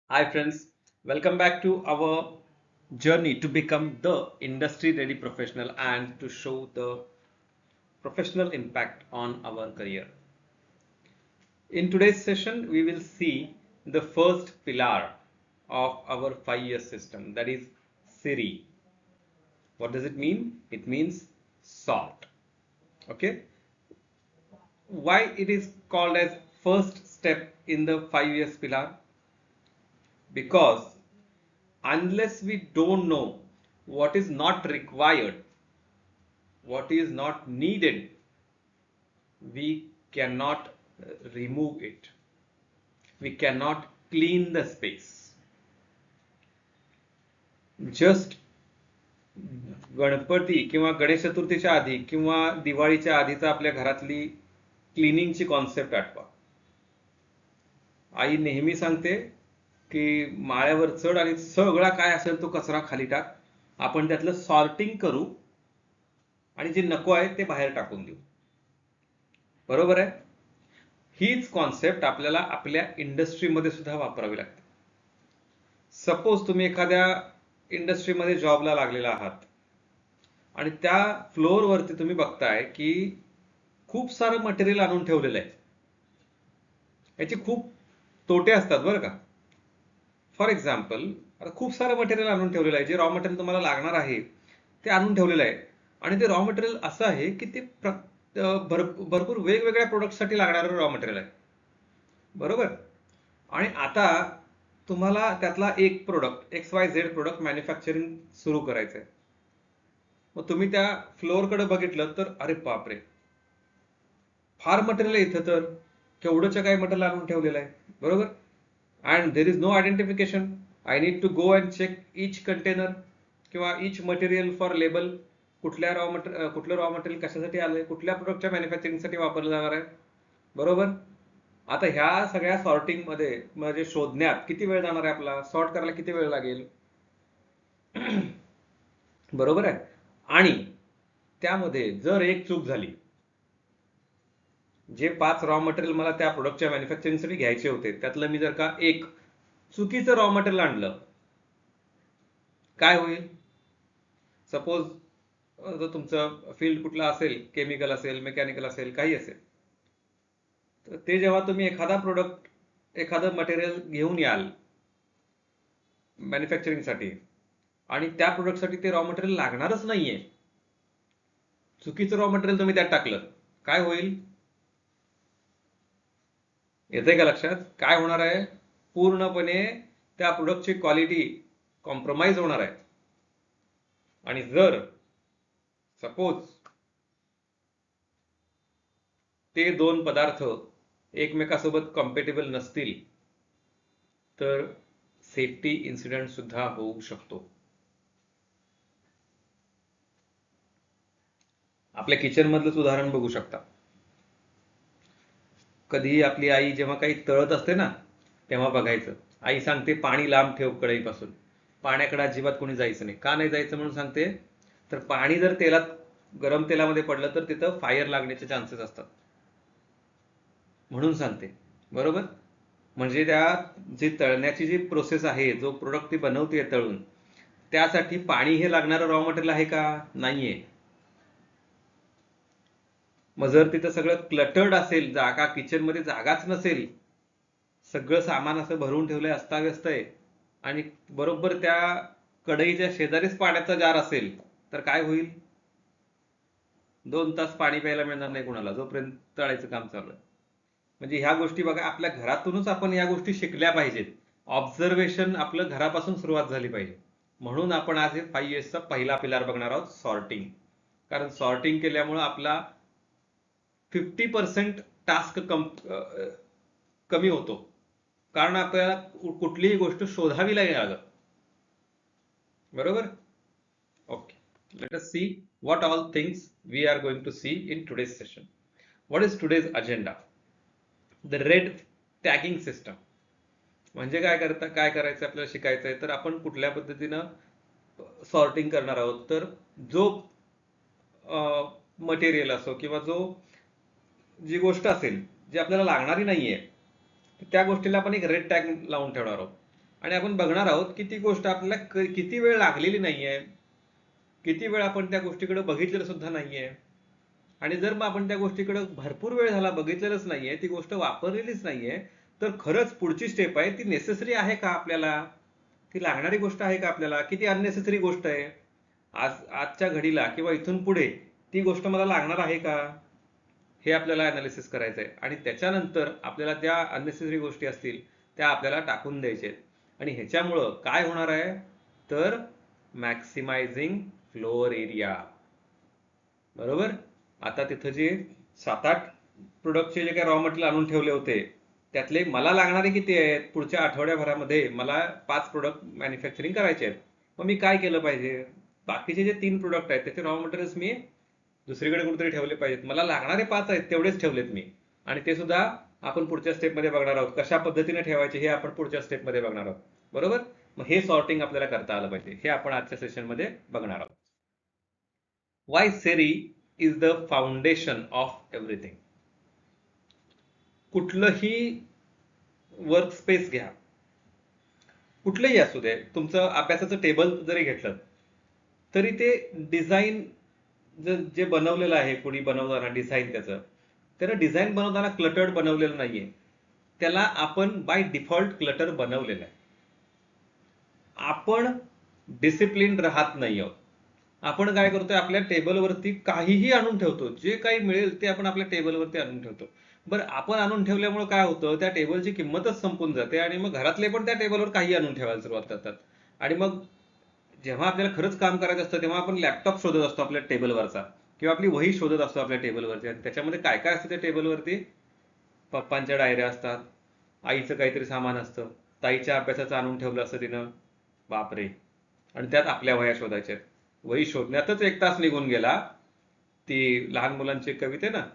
Hi friends, welcome back to our journey to become the industry ready professional and to show the professional impact on our career. In today's session, we will see the first pillar of our 5 year system, that is SIRI. What does it mean? It means SORT. Okay. Why it is called as first step in the 5 years pillar? Because unless we don't know what is not required, what is not needed, we cannot remove it. We cannot clean the space. Just Ganpati किंवा गणेश चतुर्थीच्या आधी किंवा दिवाळीच्या आधीचा आपल्या घरातली क्लिनिंगची concept आठवा. आई नेहमी सांगते की माळ्यावर चढ आणि सगळा काय असेल तो कचरा खाली टाक, आपण त्यातलं सॉर्टिंग करू आणि जे नको आहे ते बाहेर टाकून देऊ. बरोबर आहे. हीच कॉन्सेप्ट आपल्याला आपल्या इंडस्ट्रीमध्ये सुद्धा वापरावी लागते. सपोज तुम्ही एखाद्या इंडस्ट्रीमध्ये जॉबला लागलेला आहात आणि त्या फ्लोअरवरती तुम्ही बघताय की खूप सारं मटेरियल आणून ठेवलेलं आहे. याचे खूप तोटे असतात बरं का. फॉर एक्झाम्पल, आता खूप सारं मटेरियल आणून ठेवलेलं आहे, जे रॉ मटेरियल तुम्हाला लागणार आहे ते आणून ठेवलेलं आहे आणि ते रॉ मटेरियल असं आहे की ते भरपूर वेगवेगळ्या प्रोडक्टसाठी लागणारं रॉ मटेरियल आहे. बरोबर. आणि आता तुम्हाला त्यातला एक प्रोडक्ट XYZ प्रोडक्ट मॅन्युफॅक्चरिंग सुरू करायचंय. मग तुम्ही त्या फ्लोअरकडे बघितलं तर अरे बापरे, फार मटेरियल आहे इथं, तर केवढंच काय मटेरियल आणून ठेवलेलं आहे. बरोबर. And there is no identification. I need to go and check each container किंवा इच मटेरियल फॉर लेबल. कुठलं रॉ मटेरियल कशासाठी आलंय, कुठल्या प्रोडक्टच्या मॅन्युफॅक्चरिंगसाठी वापरलं जाणार आहे. बरोबर. आता ह्या सगळ्या सॉर्टिंग मध्ये म्हणजे शोधण्यात किती वेळ जाणार आहे, आपला सॉर्ट करायला किती वेळ लागेल. बरोबर आहे. आणि त्यामध्ये जर एक चूक झाली, जे 5 रॉ मटेरियल मला त्या प्रोडक्टच्या मॅन्युफॅक्चरिंगसाठी घ्यायचे होते त्यातलं मी जर का एक चुकीचं रॉ मटेरियल आणलं, काय होईल. सपोज जर तुमचं फील्ड कुठलं असेल, केमिकल असेल, मेकॅनिकल असेल, काही असेल, तर ते जेव्हा तुम्ही एखादा प्रोडक्ट, एखादं मटेरियल घेऊन याल मॅन्युफॅक्चरिंगसाठी आणि त्या प्रोडक्टसाठी ते रॉ मटेरियल लागणारच नाहीये, चुकीचं रॉ मटेरियल तुम्ही त्यात टाकलं, काय होईल. येतंय का लक्षात. काय होणार आहे, पूर्णपणे त्या प्रोडक्टची क्वालिटी कॉम्प्रोमाइज होणार आहे. आणि जर सपोज ते दोन पदार्थ एकमेकासोबत कॉम्पॅटिबल नसतील तर सेफ्टी इन्सिडेंट सुद्धा होऊ शकतो. आपल्या किचन मधलंच उदाहरण बघू शकता. कधी आपली आई जेव्हा काही तळत असते ना, तेव्हा बघायचं, आई सांगते पाणी लांब ठेव कढईपासून. पाण्याकडे अजिबात कोणी जायचं नाही. का नाही जायचं म्हणून सांगते, तर पाणी जर तेलात, गरम तेलामध्ये पडलं तर तिथं फायर लागण्याचे चान्सेस असतात म्हणून सांगते. बरोबर. म्हणजे त्या जी तळण्याची जी प्रोसेस आहे, जो प्रोडक्ट ती बनवते तळून, त्यासाठी पाणी हे लागणारं रॉ मटेरियल आहे का, नाहीये. मग जर तिथं सगळं क्लटर्ड असेल, जागा किचनमध्ये जागाच नसेल, सगळं सामान असं भरून ठेवलंय, अस्ताव्यस्त आहे, आणि बरोबर त्या कढईच्या शेजारीच पाण्याचा जार असेल, तर काय होईल. 2 तास पाणी प्यायला मिळणार नाही कुणाला, जोपर्यंत तळायचं काम चालू आहे. म्हणजे ह्या गोष्टी बघा, आपल्या घरातूनच आपण या गोष्टी शिकल्या पाहिजेत. ऑब्झर्वेशन आपलं घरापासून सुरुवात झाली पाहिजे. म्हणून आपण आज हे 5 इयर्सचा पहिला पिलार बघणार आहोत, सॉर्टिंग. कारण सॉर्टिंग केल्यामुळं आपला 50% टास्क कमी होतो. कारण आपल्याला कुठलीही गोष्ट शोधावी लागत. बरोबर. Okay. Let us see what all things we are going to see in today's session. What is today's agenda? The red tagging system. म्हणजे काय करायचं आपल्याला शिकायचंय, तर आपण कुठल्या पद्धतीनं सॉर्टिंग करणार आहोत. तर जो मटेरियल असो किंवा जी गोष्ट असेल जी आपल्याला लागणारी नाहीये, त्या गोष्टीला आपण एक रेड टॅग लावून ठेवणार आहोत. आणि आपण बघणार आहोत की ती गोष्ट आपल्याला किती वेळ लागलेली नाहीये, किती वेळ आपण त्या गोष्टीकडे बघितलेलं सुद्धा नाहीये. आणि जर मग आपण त्या गोष्टीकडे भरपूर वेळ झाला बघितलेलंच नाहीये, ती गोष्ट वापरलेलीच नाहीये, तर खरंच पुढची स्टेप आहे ती नेसेसरी आहे का आपल्याला, ती लागणारी गोष्ट आहे का आपल्याला, की ती अननेसेसरी गोष्ट आहे. आजच्या घडीला किंवा इथून पुढे ती गोष्ट मला लागणार आहे का, हे आपल्याला अनालिसिस करायचं आहे. आणि त्याच्यानंतर आपल्याला त्या अननेसेसरी गोष्टी असतील त्या आपल्याला टाकून द्यायच्या आहेत. आणि ह्याच्यामुळं काय होणार आहे तर मॅक्सिमायझिंग फ्लोअर एरिया. बरोबर. आता तिथं जे 7-8 प्रोडक्टचे जे काही रॉ मटेरियल आणून ठेवले होते त्यातले मला लागणारे किती आहेत, पुढच्या आठवड्याभरामध्ये मला 5 प्रोडक्ट मॅन्युफॅक्चरिंग करायचे आहेत. मग मी काय केलं पाहिजे, बाकीचे जे 3 प्रोडक्ट आहेत त्याचे रॉ मटेरियल्स मी दुसरीकडे कुठेतरी ठेवले पाहिजेत. मला लागणारे 5 आहेत तेवढेच ठेवलेत मी. आणि ते सुद्धा आपण पुढच्या स्टेपमध्ये बघणार आहोत, कशा पद्धतीने ठेवायचे हे आपण पुढच्या स्टेपमध्ये बघणार आहोत. बरोबर. मग हे सॉर्टिंग आपल्याला करता आलं पाहिजे, हे आपण आजच्या सेशनमध्ये बघणार आहोत. Why seiri is the foundation of everything. कुठलंही वर्क स्पेस घ्या, कुठलंही असू दे, तुमचं अभ्यासाचं टेबल जरी घेतलं तरी ते डिझाईन जे बनवलेलं आहे, कोणी बनवताना डिझाईन त्यानं डिझाईन बनवताना क्लटर्ड बनवलेलं नाहीये, त्याला आपण बाय डिफॉल्ट क्लटर बनवलेलं आहे. आपण डिसिप्लिन राहत नाही आहोत. आपण काय करतोय, आपल्या टेबलवरती काहीही आणून ठेवतो, जे काही मिळेल ते आपण आपल्या टेबलवरती आणून ठेवतो. बरं, आपण आणून ठेवल्यामुळे काय होतं, त्या टेबलची किंमतच संपून जाते आणि मग घरातले पण त्या टेबलवर काही आणून ठेवायला सुरुवात करतात. आणि मग जेव्हा आपल्याला खरंच काम करायचं असतं तेव्हा आपण लॅपटॉप शोधत असतो आपल्या टेबलवरचा, किंवा आपली वही शोधत असतो आपल्या टेबलवरती. आणि त्याच्यामध्ये काय काय असतं त्या टेबलवरती, पप्पांच्या डायऱ्या असतात, आईचं काहीतरी सामान असतं, ताईच्या अभ्यासाचं आणून ठेवलं असतं तिनं, बापरे. आणि त्यात आपल्या वह्या शोधायच्या. वही शोधण्यातच 1 तास निघून गेला. ती लहान मुलांची कविता ना,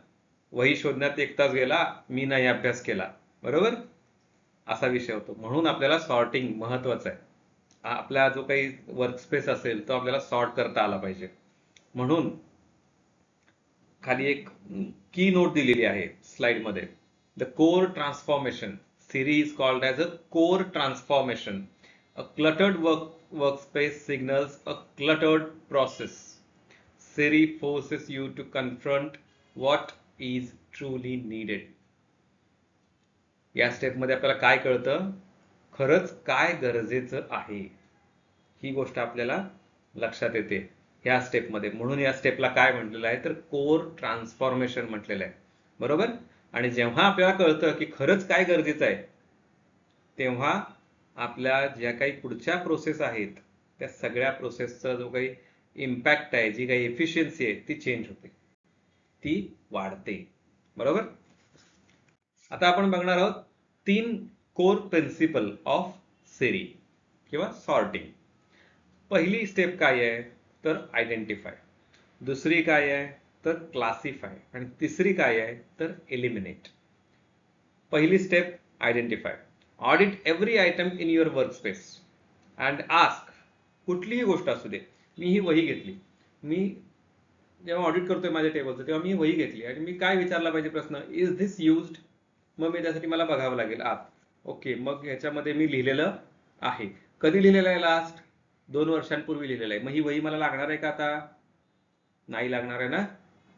वही शोधण्यात 1 तास गेला, मी नाही अभ्यास केला. बरोबर, असा विषय होतो. म्हणून आपल्याला सॉर्टिंग महत्वाचं आहे. आपला जो काही वर्क स्पेस असेल तो आपल्याला सॉर्ट करता आला पाहिजे. म्हणून खाली एक की नोट दिलेली आहे स्लाइड मध्ये. The core transformation Siri is called as a core transformation. A cluttered workspace signals a cluttered process. Siri forces you to confront what is truly needed. या स्टेपमध्ये आपल्याला काय कळतं, खरंच काय गरजेचं आहे ही गोष्ट आपल्याला लक्षात येते ह्या स्टेपमध्ये. म्हणून या स्टेपला काय म्हटलेलं आहे तर कोर ट्रान्सफॉर्मेशन म्हटलेलं आहे. बरोबर. आणि जेव्हा आपल्याला कळतं की खरंच काय गरजेचं आहे, तेव्हा आपल्या ज्या काही पुढच्या प्रोसेस आहेत त्या सगळ्या प्रोसेसचा जो काही इम्पॅक्ट आहे, जी काही एफिशियन्सी आहे ती चेंज होते, ती वाढते. बरोबर. आता आपण बघणार आहोत 3 कोर प्रिन्सिपल ऑफ सेरी किंवा सॉर्टिंग. पहिली स्टेप काय आहे तर आयडेंटिफाय, दुसरी काय आहे तर क्लासिफाय, आणि तिसरी काय आहे तर एलिमिनेट. पहिली step identify. Audit every item in your work space and ask, कुठलीही गोष्ट असू दे. मी ही वही घेतली, मी जेव्हा ऑडिट करतोय माझ्या टेबलचं तेव्हा मी वही घेतली आणि मी काय विचारला पाहिजे प्रश्न, इज धिस युज्ड. मग मी त्यासाठी मला बघावं लागेल आत. ओके, मग ह्याच्यामध्ये मी लिहिलेलं आहे. कधी लिहिलेलं आहे, लास्ट 2 वर्षांपूर्वी लिहिलेलं आहे. मग ही वही मला लागणार आहे का आता, नाही लागणार आहे ना.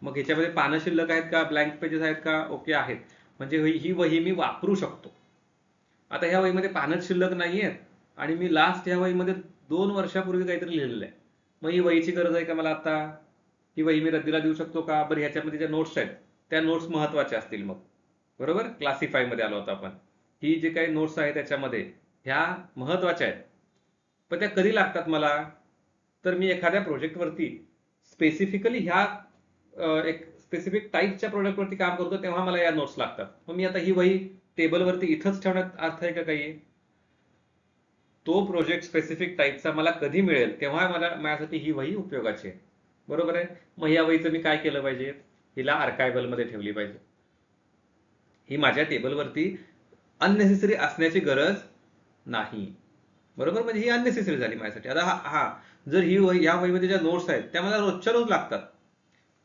मग ह्याच्यामध्ये पानं शिल्लक आहेत का, ब्लँक पेजेस आहेत का, ओके आहेत. म्हणजे ही वही मी वापरू शकतो. आता ह्या वहीमध्ये पानच शिल्लक नाहीयेत आणि मी लास्ट ह्या वहीमध्ये 2 वर्षापूर्वी काहीतरी लिहिलेलं आहे. मग ही वहीची गरज आहे का मला आता, ही वही मी रद्दीला देऊ शकतो का. बरं, ह्याच्यामध्ये ज्या नोट्स आहेत त्या नोट्स महत्वाच्या असतील मग. बरोबर, क्लासिफाय मध्ये आलो होतो आपण. ही जे काही नोट्स आहेत त्याच्यामध्ये ह्या महत्वाच्या आहेत, पण त्या कधी लागतात मला, तर मी एखाद्या प्रोजेक्टवरती स्पेसिफिकली ह्या एक स्पेसिफिक टाईपच्या प्रोडक्टवरती काम करतो तेव्हा मला या नोट्स लागतात. मग मी आता ही वही टेबलवरती इथंच ठेवण्यात अर्थ आहे का काही. तो प्रोजेक्ट स्पेसिफिक टाईपचा मला कधी मिळेल तेव्हा मला माझ्यासाठी ही वही उपयोगाची आहे. बरोबर आहे. मग या वहीचं मी काय केलं पाहिजे, हिला आर्कायव्हल मध्ये ठेवली पाहिजे. ही माझ्या टेबलवरती अननेसेसरी असण्याची गरज नाही. बरोबर, म्हणजे ही अननेसेसरी झाली माझ्यासाठी. आता जर ही वही, या वहीमध्ये ज्या नोट्स आहेत त्या मला रोजच्या रोज लागतात,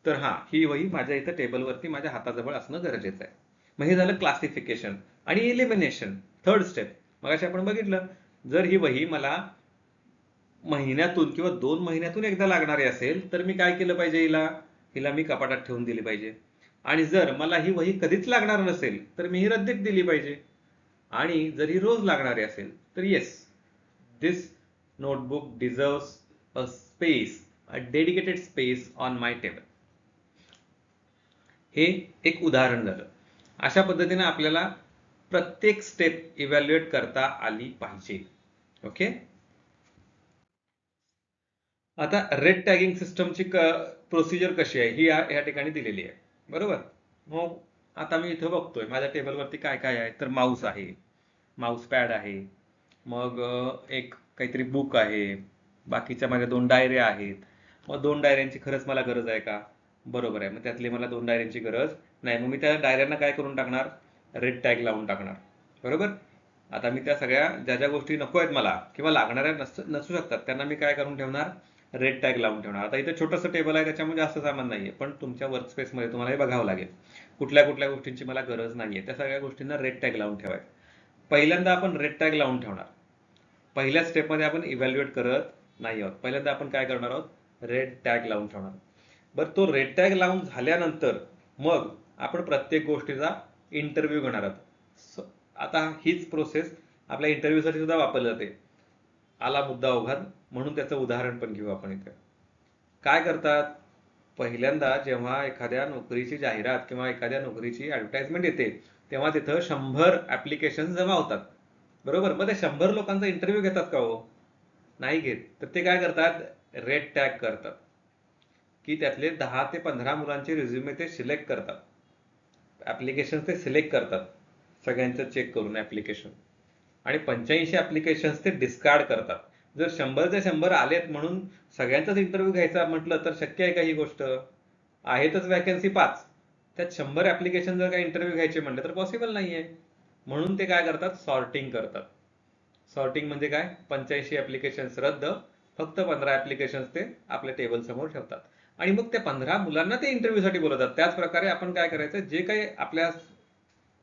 तर ही वही माझ्या इथं टेबलवरती माझ्या हाताजवळ असणं गरजेचं आहे. मग हे झालं क्लासिफिकेशन आणि एलिमिनेशन. थर्ड स्टेप, मगाशी आपण बघितलं जर ही वही मला महिन्यातून किंवा 2 महिन्यातून एकदा लागणारी असेल तर मी काय केलं पाहिजे, हिला मी कपाटात ठेवून दिली पाहिजे. आणि जर मला ही वही कधीच लागणार नसेल तर मी ही रद्दीत दिली पाहिजे. आणि जर ही रोज लागणारी असेल तर yes, this notebook deserves a space, a dedicated space on my table. हे एक उदाहरण झालं. अशा पद्धतीने आपल्याला प्रत्येक स्टेप इव्हॅल्युएट करता आली पाहिजे. ओके. आता रेड टॅगिंग सिस्टमची प्रोसिजर कशी आहे ही या ठिकाणी दिलेली आहे, बरोबर. मग आता मी इथं बघतोय माझ्या टेबलवरती काय काय आहे, तर माऊस आहे, माऊस पॅड आहे, मग एक काहीतरी बुक आहे, बाकीच्या माझ्या 2 डायऱ्या आहेत. मग 2 डायऱ्यांची खरंच मला गरज आहे का, बरोबर आहे, मग त्यातली मला 2 डायऱ्यांची गरज नाही, मग मी त्या डायऱ्यांना काय करून टाकणार, रेड टॅग लावून टाकणार, बरोबर. आता मी त्या सगळ्या ज्या ज्या गोष्टी नको आहेत मला किंवा लागणाऱ्या नसू शकतात त्यांना मी काय करून ठेवणार, रेड टॅग लावून ठेवणार. आता इथे छोटंसं टेबल आहे त्याच्यामुळे जास्त सामान नाहीये, पण तुमच्या वर्कस्पेसमध्ये तुम्हाला हे बघावं लागेल कुठल्या कुठल्या गोष्टींची मला गरज नाहीये, त्या सगळ्या गोष्टींना रेड टॅग लावून ठेवायचं. पहिल्यांदा आपण रेड टॅग लावून ठेवणार. पहिल्या स्टेपमध्ये आपण इव्हॅल्युएट करत नाही आहोत, पहिल्यांदा आपण काय करणार आहोत, रेड टॅग लावून ठेवणार. बरं, तो रेड टॅग लावून झाल्यानंतर मग आपण प्रत्येक गोष्टीचा इंटरव्ह्यू घेणार आहोत. आता हीच प्रोसेस आपल्या इंटरव्ह्यूसाठी सुद्धा वापरली जाते. आला मुद्दा ओघात म्हणून त्याचं उदाहरण पण घेऊ आपण इथे. काय करतात, पहिल्यांदा जेव्हा एखाद्या नोकरीची जाहिरात किंवा एखाद्या नोकरीची ऍडव्हर्टाइजमेंट येते तेव्हा तिथं 100 ऍप्लिकेशन जमा होतात, बरोबर. मग ते 100 लोकांचा इंटरव्ह्यू घेतात का हो, नाही घेत. तर ते काय करतात, रेड टॅग करतात की त्यातले 10 ते 15 मुलांचे रिझ्युमे ते सिलेक्ट करतात, ऍप्लिकेशन ते सिलेक्ट करतात सगळ्यांचं चेक करून ऍप्लिकेशन, आणि 85 ऍप्लिकेशन ते डिस्कार्ड करतात. जर 100चे 100 आलेत म्हणून सगळ्यांचाच इंटरव्ह्यू घ्यायचा म्हटलं तर शक्य आहे का ही गोष्ट, आहेतच वॅकन्सी 5, त्यात 100 ऍप्लिकेशन जर काही इंटरव्ह्यू घ्यायचे म्हटलं तर पॉसिबल नाहीये. म्हणून ते काय करतात, सॉर्टिंग करतात. सॉर्टिंग म्हणजे काय, 85 ऍप्लिकेशन्स रद्द, फक्त 15 ऍप्लिकेशन्स ते आपल्या टेबल समोर ठेवतात आणि मग त्या 15 मुलांना ते इंटरव्ह्यूसाठी बोलवतात. त्याच प्रकारे आपण काय करायचं, जे काही आपल्या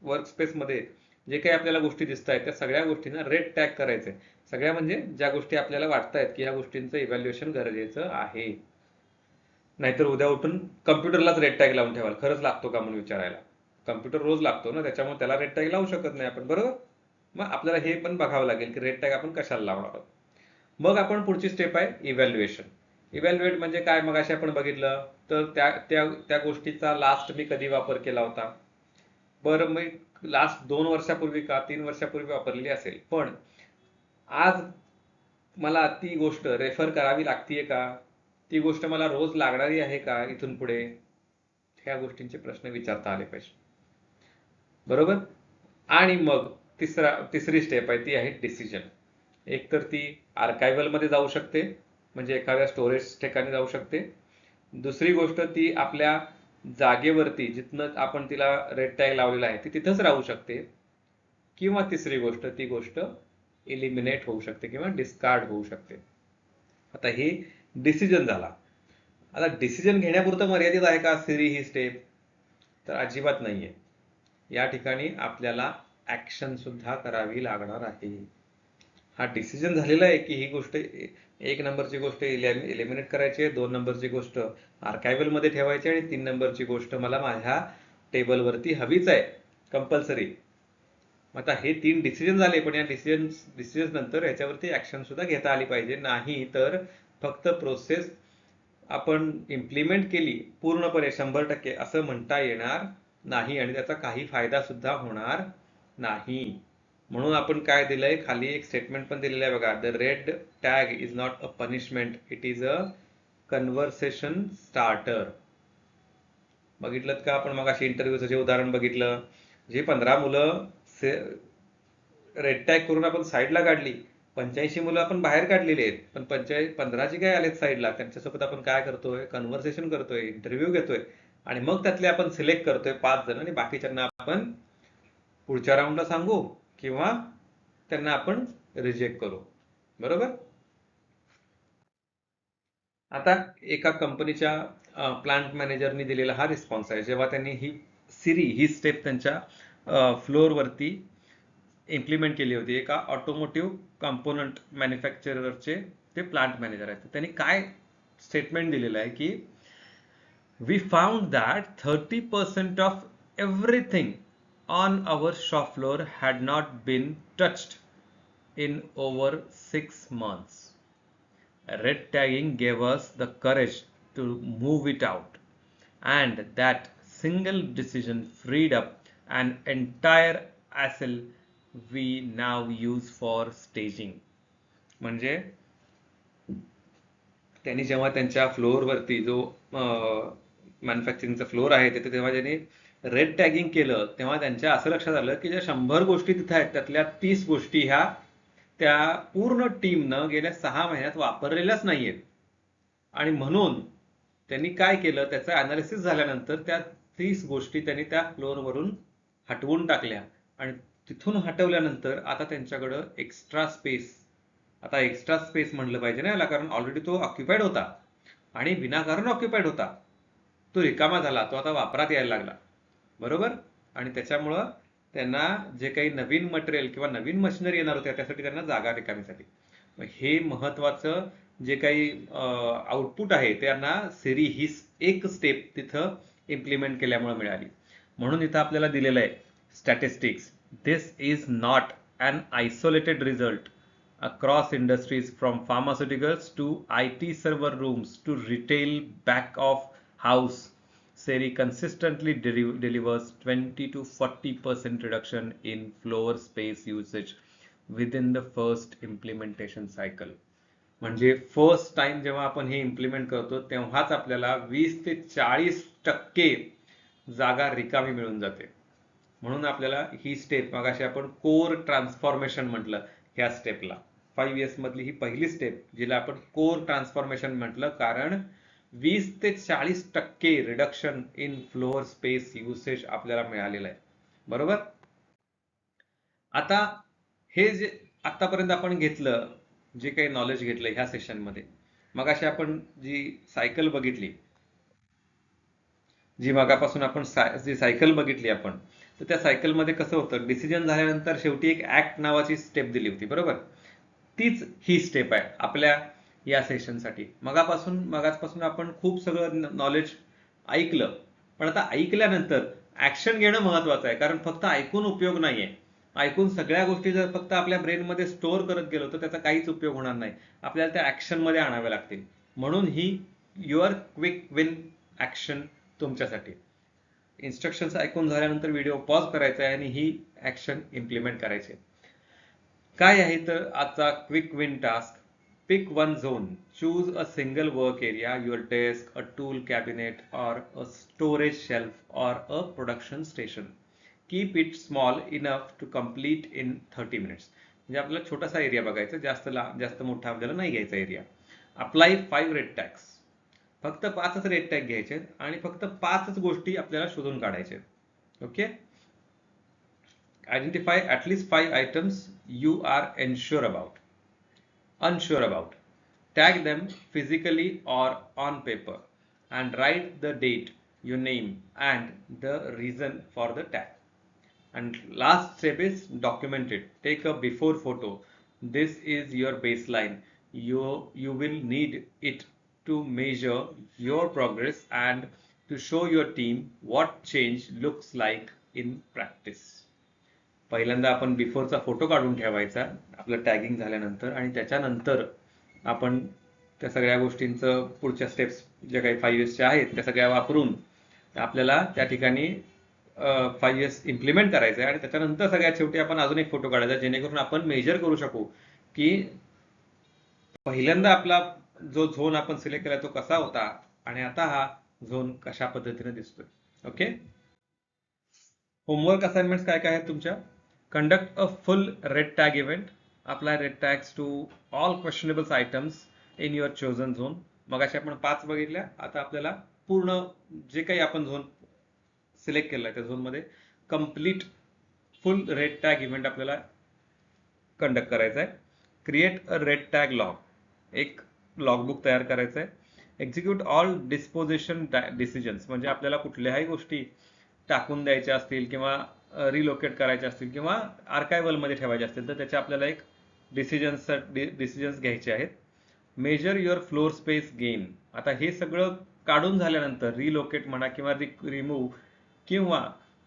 वर्कस्पेसमध्ये जे काही आपल्याला गोष्टी दिसत आहेत त्या सगळ्या गोष्टींना रेड टॅग करायचे. सगळ्या म्हणजे ज्या गोष्टी आपल्याला वाटतायत की या गोष्टींचं इव्हॅल्युएशन गरजेचं आहे. नाहीतर उद्या उठून कम्प्युटरलाच रेड टॅग लावून ठेवाल, खरंच लागतो का म्हणून विचारायला. कम्प्युटर रोज लागतो ना, त्याच्यामुळे त्याला रेड टॅग लावू शकत नाही आपण, बरोबर. मग आपल्याला हे पण बघावं लागेल की रेड टॅग आपण कशाला लावणार आहोत. मग आपण पुढची स्टेप आहे इव्हॅल्युएशन. इव्हॅल्युएट म्हणजे काय, मग असे आपण बघितलं तर त्या गोष्टीचा लास्ट मी कधी वापर केला होता, बरं मी लास्ट 2 वर्षापूर्वी का 3 वर्षापूर्वी वापरलेली असेल, पण आज मला ती गोष्ट रेफर करावी लागतीये का, ती गोष्ट मला रोज लागणारी आहे का इथून पुढे, ह्या गोष्टींचे प्रश्न विचारता आले पाहिजे, बरोबर. आणि मग तिसरी स्टेप आहे ती आहे डिसिजन. एक तर ती आर्कायव्हल मध्ये जाऊ शकते, म्हणजे एखाद्या स्टोरेज ठिकाणी जाऊ शकते. दुसरी गोष्ट ती आपल्या जागेवरती जिथनं आपण तिला रेड टॅग लावलेला आहे ती तिथंच राहू शकते, किंवा तिसरी गोष्ट ती गोष्ट एलिमिनेट होऊ शकते किंवा डिस्कार्ड होऊ शकते. आता ही डिसिजन झाला. आता डिसिजन घेण्यापुरतं मर्यादित आहे का सिरी ही स्टेप, तर अजिबात नाहीये. या ठिकाणी आपल्याला ऍक्शन सुद्धा करावी लागणार आहे. हा डिसिजन झालेला आहे की ही गोष्ट 1 नंबरची गोष्ट एलिमिनेट करायची आहे, 2 नंबरची गोष्ट आर्कायव्हल मध्ये ठेवायची आणि 3 नंबरची गोष्ट मला माझ्या टेबलवरती हवीच आहे कंपल्सरी. आता हे 3 डिसिजन झाले, पण या डिसिजन नंतर याच्यावरती ऍक्शन सुद्धा घेता आली पाहिजे. नाही तर फक्त प्रोसेस आपण इम्प्लिमेंट केली पूर्णपणे 100% असं म्हणता येणार नाही आणि त्याचा काही फायदा सुद्धा होणार नाही. म्हणून आपण काय दिलंय, खाली एक स्टेटमेंट पण दिलेलं आहे बघा, the red tag is not a punishment, it is a conversation starter. बघितलं का आपण मग अशी इंटरव्ह्यूचं जे उदाहरण बघितलं, जे 15 मुलं रेड टॅग करून आपण साईडला काढली, 85 मुलं आपण बाहेर काढलेली आहेत, पण 15 जी काय आलेत साईडला त्यांच्यासोबत आपण काय करतोय, कन्व्हर्सेशन करतोय, इंटरव्ह्यू घेतोय आणि मग त्यातले आपण सिलेक्ट करतोय 5 जण आणि बाकीच्यांना आपण पुढच्या राऊंडला सांगू किंवा त्यांना आपण रिजेक्ट करू, बरोबर. आता एका कंपनीच्या प्लांट मॅनेजरनी दिलेला हा रिस्पॉन्स आहे, जेव्हा त्यांनी ही स्टेप त्यांच्या फ्लोअरवरती इम्प्लिमेंट केली होती एका ऑटोमोटिव्ह कॉम्पोनंट मॅन्युफॅक्चररचे ते प्लांट मॅनेजर आहेत. त्यांनी काय स्टेटमेंट दिलेलं आहे की we found that 30% of everything on our shop floor had not been touched in over 6 months. Red tagging gave us the courage to move it out, and that single decision freed up an entire SL we now use for staging. म्हणजे त्यांनी जेव्हा त्यांच्या फ्लोअरवरती जो मॅन्युफॅक्चरिंगचा floor आहे तिथे तेव्हा त्यांनी red tagging केलं, तेव्हा त्यांच्या असं लक्षात आलं की ज्या 100 गोष्टी तिथे आहेत त्यातल्या 30 गोष्टी ह्या त्या पूर्ण टीमनं गेल्या 6 महिन्यात वापरलेल्याच नाहीयेत. आणि म्हणून त्यांनी काय केलं, त्याचं अनालिसिस झाल्यानंतर त्या 30 गोष्टी त्यांनी त्या फ्लोअरवरून हटवून टाकल्या. आणि तिथून हटवल्यानंतर आता त्यांच्याकडं एक्स्ट्रा स्पेस, आता एक्स्ट्रा स्पेस म्हणलं पाहिजे ना याला, कारण ऑलरेडी तो ऑक्युपाईड होता आणि विनाकारण ऑक्युपाईड होता, तो रिकामा झाला, तो आता वापरात यायला लागला, बरोबर. आणि त्याच्यामुळं त्यांना जे काही नवीन मटेरियल किंवा नवीन मशिनरी येणार होत्या त्यासाठी त्यांना जागा रिकामीसाठी, हे महत्वाचं जे काही आउटपुट आहे त्यांना सेरी ही एक स्टेप तिथं इम्प्लिमेंट केल्यामुळे मिळाली. म्हणून इथं आपल्याला दिलेलं आहे statistics. This is not an isolated result across industries from pharmaceuticals to IT server rooms to retail back of house. Seri consistently delivers 20 to 40% reduction in floor space usage within the first implementation cycle. म्हणजे first time जेव्हा आपण हे implement करतो तेव्हाच आपल्याला 20 ते 40% जागा रिकामी मिळून जाते. म्हणून आपल्याला ही स्टेप, मगाशी आपण कोर ट्रान्सफॉर्मेशन म्हटलं, ह्या स्टेपला 5 years मधली ही पहिली स्टेप जिला आपण कोर ट्रान्सफॉर्मेशन म्हटलं, कारण 20 ते 40% reduction in floor space usage आपल्याला मिळालेलं आहे, बरोबर. आता हे जे आतापर्यंत आपण घेतलं, जे काही नॉलेज घेतलं ह्या सेशन मध्ये, मगाशी आपण जी सायकल बघितली, जी मगापासून आपण जी सायकल बघितली आपण, तर त्या सायकलमध्ये कसं होतं, डिसिजन झाल्यानंतर शेवटी एक ऍक्ट नावाची स्टेप दिली होती, बरोबर. तीच ही स्टेप आहे आपल्या या सेशनसाठी. मगाचपासून आपण खूप सगळं नॉलेज ऐकलं, पण आता ऐकल्यानंतर ऍक्शन घेणं महत्वाचं आहे, कारण फक्त ऐकून उपयोग नाहीये. ऐकून सगळ्या गोष्टी जर फक्त आपल्या ब्रेनमध्ये स्टोअर करत गेलो तर त्याचा काहीच उपयोग होणार नाही, आपल्याला त्या ऍक्शन मध्ये आणाव्या लागतील. म्हणून he your quick win action तुमच्यासाठी. इन्स्ट्रक्शन्स ऐकून झाल्यानंतर व्हिडिओ पॉज करायचा आहे आणि ही ऍक्शन इम्प्लिमेंट करायची. काय आहे तर आजचा quick win task, pick one zone, choose a single work area, your desk, a tool cabinet or a storage shelf or a production station. Keep it small enough to complete in 30 minutes. म्हणजे आपल्याला छोटासा area बघायचा, जास्त मोठा आपल्याला नाही घ्यायचा area. Apply 5 red tags, फक्त 5च रेड टॅग घ्यायचे आणि फक्त 5च गोष्टी आपल्याला शोधून काढायचे. Okay. Identify at least 5 items you are unsure about. Tag them physically or on paper and write the date, your name and the reason for the tag. And last step is document it. Take a before photo. This is your baseline. You will need it to measure your progress and to show your team what change looks like in practice. पहिल्यांदा आपण बिफोरचा photo काढून ठेवायचा आपलं tagging झाल्यानंतर, आणि त्याच्यानंतर आपण त्या सगळ्या गोष्टींचं पुढच्या स्टेप्स ज्या काही 5 yearsच्या आहेत त्या सगळ्या वापरून आपल्याला त्या ठिकाणी 5 years इम्प्लिमेंट करायचं आहे. आणि त्याच्यानंतर सगळ्यात शेवटी आपण अजून एक फोटो काढायचा, जेणेकरून आपण मेजर करू शकू की पहिल्यांदा आपला जो झोन आपण सिलेक्ट केला तो कसा होता आणि आता हा झोन कशा पद्धतीने दिसतोय. ओके. होमवर्क असाइनमेंट्स काय काय आहेत तुमच्या? Conduct a full red tag event. Apply red tags to all questionable items in your chosen zone. मगाशी आपण 5 बघितल्या, आता आपल्याला पूर्ण जे काही आपण झोन सिलेक्ट केलाय त्या झोन मध्ये कम्प्लीट फुल रेड टॅग इव्हेंट आपल्याला कंडक्ट करायचा आहे. Create a red tag log, एक लॉगबुक तयार करायचं आहे. एक्झिक्यूट ऑल डिस्पोजिशन डिसिजन्स, म्हणजे आपल्याला कुठल्याही गोष्टी टाकून द्यायच्या असतील किंवा रिलोकेट करायचे असतील किंवा आर्कायवल मध्ये ठेवायचे असतील तर त्याचे आपल्याला एक डिसिजन्स घ्यायचे आहेत. Measure your floor space gain. आता हे सगळं काढून झाल्यानंतर रिलोकेट म्हणा किंवा रिमूव्ह किंवा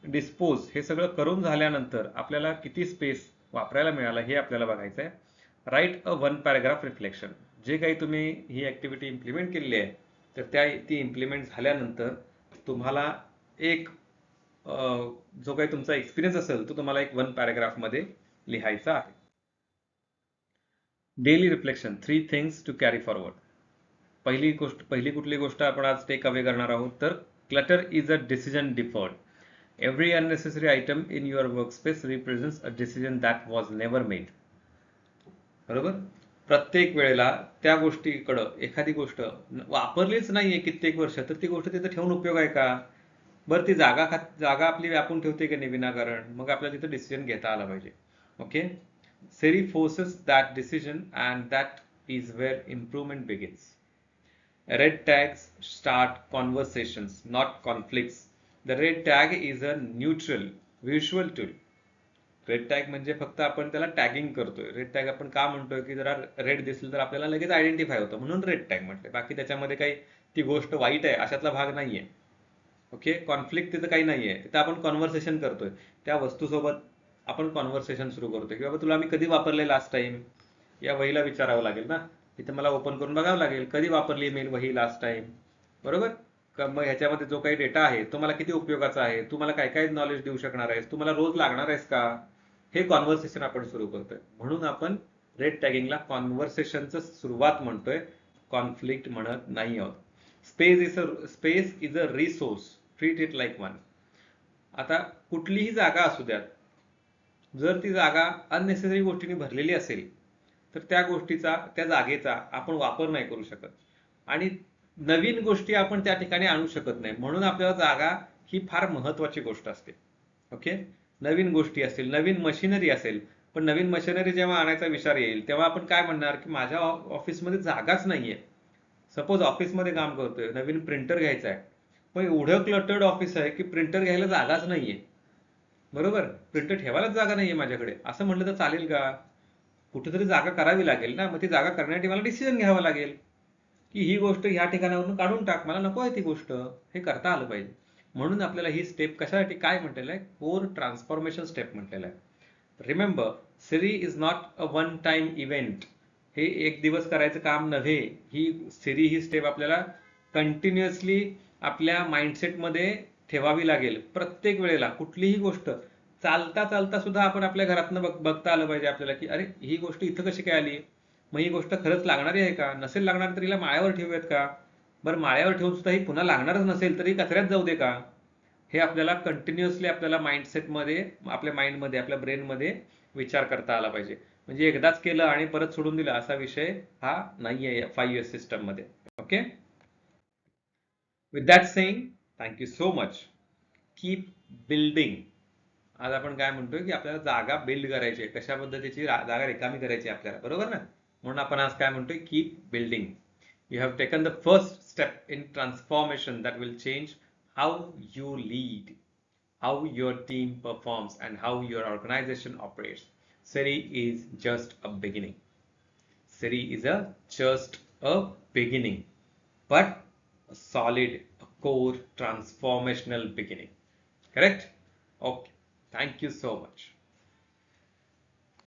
डिस्पोज हे सगळं करून झाल्यानंतर आपल्याला किती स्पेस वापरायला मिळाला हे आपल्याला बघायचं आहे. राईट अ 1 पॅराग्राफ रिफ्लेक्शन. जे काही तुम्ही ही ऍक्टिव्हिटी इम्प्लिमेंट केलेली आहे तर ती इम्प्लिमेंट झाल्यानंतर तुम्हाला एक जो काही तुमचा एक्सपिरियन्स असेल तो तुम्हाला एक 1 पॅराग्राफमध्ये लिहायचा आहे. Daily reflection, 3 things to carry forward. पहिली कुठली गोष्ट आपण आज टेक अवे करणार आहोत तर clutter is a decision deferred. Every unnecessary item in your workspace represents a decision that was never made. बरोबर. प्रत्येक वेळेला त्या गोष्टीकडं एखादी गोष्ट वापरलीच नाहीये कित्येक वर्ष तर ती गोष्ट तिथे ठेवून उपयोग आहे का? बरं ती जागा आपली व्यापून ठेवते की नाही विनाकारण, मग आपल्याला तिथे डिसिजन घेता आला पाहिजे. Okay. Siri forces that decision and that is where improvement begins. Red tags start conversations, not conflicts. The red tag is a neutral visual tool. Red tag म्हणजे फक्त आपण त्याला टॅगिंग करतोय. रेड टॅग आपण का म्हणतोय की जरा रेड दिसलं तर आपल्याला लगेच आयडेंटिफाय होतं म्हणून रेड टॅग म्हटलंय. बाकी त्याच्यामध्ये काही ती गोष्ट वाईट आहे अशातला भाग नाहीये. ओके. कॉन्फ्लिक्ट तिथं काही नाहीये. तिथं आपण कॉन्व्हर्सेशन करतोय. त्या वस्तूसोबत आपण कॉन्व्हर्सेशन सुरू करतोय की बाबा तुला मी कधी वापरले लास्ट टाइम, या वहीला विचारावं लागेल ना. इथे मला ओपन करून बघावं लागेल कधी वापरली मेल वही लास्ट टाइम. बरोबर. मग ह्याच्यामध्ये जो काही डेटा आहे तो मला किती उपयोगाचा आहे, तू मला काय काय नॉलेज देऊ शकणार आहेस, तू मला रोज लागणार आहेस का, हे कॉन्व्हर्सेशन आपण सुरू करतोय. म्हणून आपण रेड टॅगिंगला कॉन्व्हर्सेशनचं सुरुवात म्हणतोय, कॉन्फ्लिक्ट म्हणत नाही आहोत. Space is a resource, treat it like one. आता कुठलीही जागा असू द्यात, जर ती जागा अननेसेसरी गोष्टींनी भरलेली असेल तर त्या जागेचा आपण वापर नाही करू शकत आणि नवीन गोष्टी आपण त्या ठिकाणी आणू शकत नाही. म्हणून आपल्याला जागा ही फार महत्वाची गोष्ट असते. ओके. नवीन गोष्टी असतील, नवीन मशिनरी असेल, पण नवीन मशिनरी जेव्हा आणायचा विचार येईल तेव्हा आपण काय म्हणणार की माझ्या ऑफिसमध्ये जागाच नाहीये. सपोज ऑफिसमध्ये काम करतोय, नवीन प्रिंटर घ्यायचा आहे, पण एवढं क्लटर्ड ऑफिस आहे की प्रिंटर घ्यायला जागाच नाहीये. बरोबर. प्रिंटर ठेवायलाच जागा नाहीये माझ्याकडे असं म्हटलं तर चालेल का? कुठेतरी जागा करावी लागेल ना. मग ती जागा करण्यासाठी मला डिसिजन घ्यावा लागेल की ही गोष्ट ह्या ठिकाणावरून काढून टाक, मला नको आहे ती गोष्ट. हे करता आलं पाहिजे. म्हणून आपल्याला ही स्टेप कशासाठी काय म्हटलेलं आहे, कोर ट्रान्सफॉर्मेशन स्टेप म्हटलेलं आहे. Remember, seiri is not a one time event. हे एक दिवस करायचं काम नव्हे. सिरी ही स्टेप आपल्याला कंटिन्युअसली आपल्या माइंडसेटमध्ये ठेवावी लागेल. प्रत्येक वेळेला कुठलीही गोष्ट चालता चालता सुद्धा आपण आपल्या घरातनं बघता आलं पाहिजे आपल्याला की अरे ही गोष्ट इथं कशी काय आली, मग ही गोष्ट खरंच लागणारी आहे का, नसेल लागणार तर हिला माळ्यावर ठेवूयात का, बरं माळ्यावर ठेवून सुद्धा ही पुन्हा लागणारच नसेल तरी कचऱ्यात जाऊ दे का. हे आपल्याला कंटिन्युअसली आपल्याला माइंडसेटमध्ये, आपल्या माइंडमध्ये, आपल्या ब्रेनमध्ये विचार करता आला पाहिजे. म्हणजे एकदाच केलं आणि परत सोडून दिलं असा विषय हा नाहीये 5 years सिस्टम मध्ये. Okay. With that saying, thank you so much. Keep building. आज आपण काय म्हणतोय की आपल्याला जागा बिल्ड करायची आहे, कशा पद्धतीची जागा रिकामी करायची आपल्याला, बरोबर ना. म्हणून आपण आज काय म्हणतोय, keep building. You have taken the first step in transformation that will change how you lead, how your team performs and how your organisation operates. Siri is just a beginning. Siri is just a beginning, but a solid, a core transformational beginning. Correct? Okay. Thank you so much.